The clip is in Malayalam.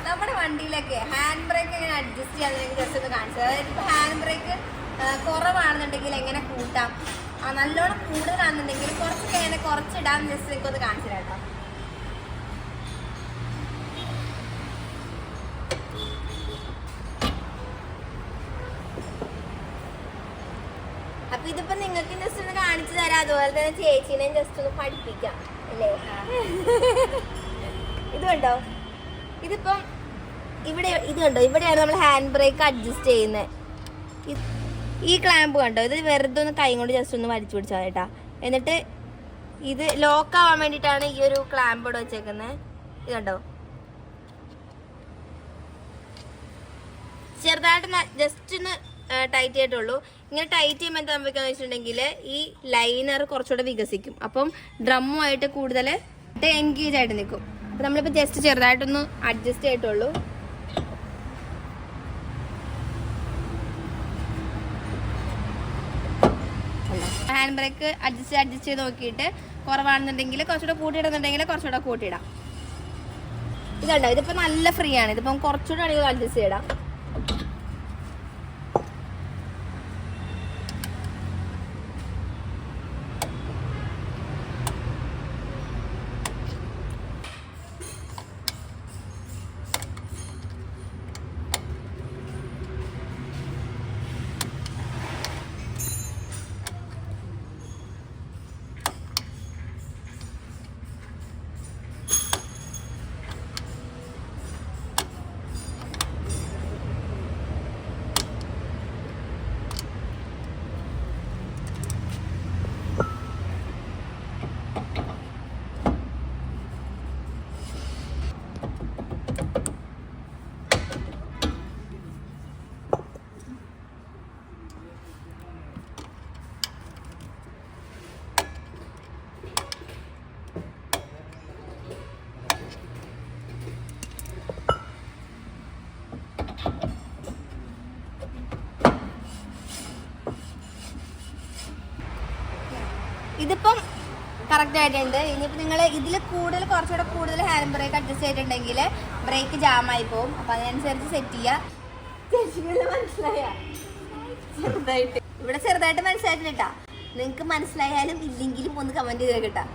നമ്മുടെ വണ്ടിയിലൊക്കെ ഹാൻഡ് ബ്രേക്ക് എങ്ങനെ അഡ്ജസ്റ്റ് ചെയ്യാൻ ജസ്റ്റ് ഒന്ന് കാണിച്ചത്. അതായത് ഇപ്പോൾ ഹാൻഡ് ബ്രേക്ക് കുറവാണെന്നുണ്ടെങ്കിൽ എങ്ങനെ കൂട്ടാം, നല്ലോണം കൂടുതലാണെന്നുണ്ടെങ്കിൽ കുറച്ചൊക്കെ എങ്ങനെ കുറച്ചിടാൻ ജസ്റ്റ് നിങ്ങൾക്ക് ഒന്ന് കാണിച്ചു തരാം കേട്ടോ. അപ്പൊ ഇതിപ്പോ നിങ്ങൾക്ക് ജസ്റ്റ് ഒന്ന് കാണിച്ചു തരാം, അതുപോലെ തന്നെ ചേച്ചീനെയും ജസ്റ്റ് ഒന്ന് പഠിപ്പിക്കാം അല്ലേ. ഇത് കണ്ടോ, ഇതിപ്പം ഇത് കണ്ടോ, ഇവിടെയാണ് നമ്മൾ ഹാൻഡ് ബ്രേക്ക് അഡ്ജസ്റ്റ് ചെയ്യുന്നത്. ഈ ക്ലാമ്പ് കണ്ടോ, ഇത് വെറുതെ ഒന്ന് കൈ കൊണ്ട് ജസ്റ്റ് ഒന്ന് വലിച്ചു പിടിച്ചാൽ കേട്ടാ. എന്നിട്ട് ഇത് ലോക്ക് ആവാൻ വേണ്ടിയിട്ടാണ് ഈ ഒരു ക്ലാമ്പ് ഇവിടെ വെച്ചേക്കുന്നത്. ഇത് കണ്ടോ, ചെറുതായിട്ട് ജസ്റ്റ് ഒന്ന് ടൈറ്റ് ചെയ്തിട്ടുള്ളൂ. ഇങ്ങനെ ടൈറ്റ് ചെയ്യുമ്പോൾ എന്താ സംഭവിക്കാന്ന് വെച്ചിട്ടുണ്ടെങ്കിൽ ഈ ലൈനർ കുറച്ചുകൂടെ വികസിക്കും. അപ്പം ഡ്രമ്മുമായിട്ട് കൂടുതൽ എൻഗേജ് ആയിട്ട് നിൽക്കും. അപ്പം നമ്മളിപ്പോൾ ജസ്റ്റ് ചെറുതായിട്ടൊന്ന് അഡ്ജസ്റ്റ് ചെയ്തിട്ടുള്ളൂ. ഹാൻഡ് ബ്രേക്ക് അഡ്ജസ്റ്റ് ചെയ്ത് നോക്കിയിട്ട് കുറവാണെന്നുണ്ടെങ്കിൽ കുറച്ചുകൂടെ കൂട്ടിയിടുന്നുണ്ടെങ്കിൽ കുറച്ചുകൂടെ കൂട്ടിയിടാം. ഇതുണ്ടോ, ഇതിപ്പോൾ നല്ല ഫ്രീ ആണ്. ഇതിപ്പം കുറച്ചുകൂടെ ആണെങ്കിൽ അഡ്ജസ്റ്റ് ചെയ്തിടാം. ഇതിപ്പം കറക്റ്റ് ആയിട്ടുണ്ട്. ഇനിയിപ്പോൾ നിങ്ങൾ ഇതിൽ കുറച്ചുകൂടെ കൂടുതൽ ഹാൻഡ് ബ്രേക്ക് അഡ്ജസ്റ്റ് ചെയ്തിട്ടുണ്ടെങ്കിൽ ബ്രേക്ക് ജാമായി പോകും. അപ്പം അതിനനുസരിച്ച് സെറ്റ് ചെയ്യുക. മനസ്സിലായ ചെറുതായിട്ട് ഇവിടെ ചെറുതായിട്ട് മനസ്സിലായിട്ടില്ല കേട്ടാ. നിങ്ങൾക്ക് മനസ്സിലായാലും ഇല്ലെങ്കിലും ഒന്ന് കമൻറ്റ് ചെയ്ത് കേട്ടാ.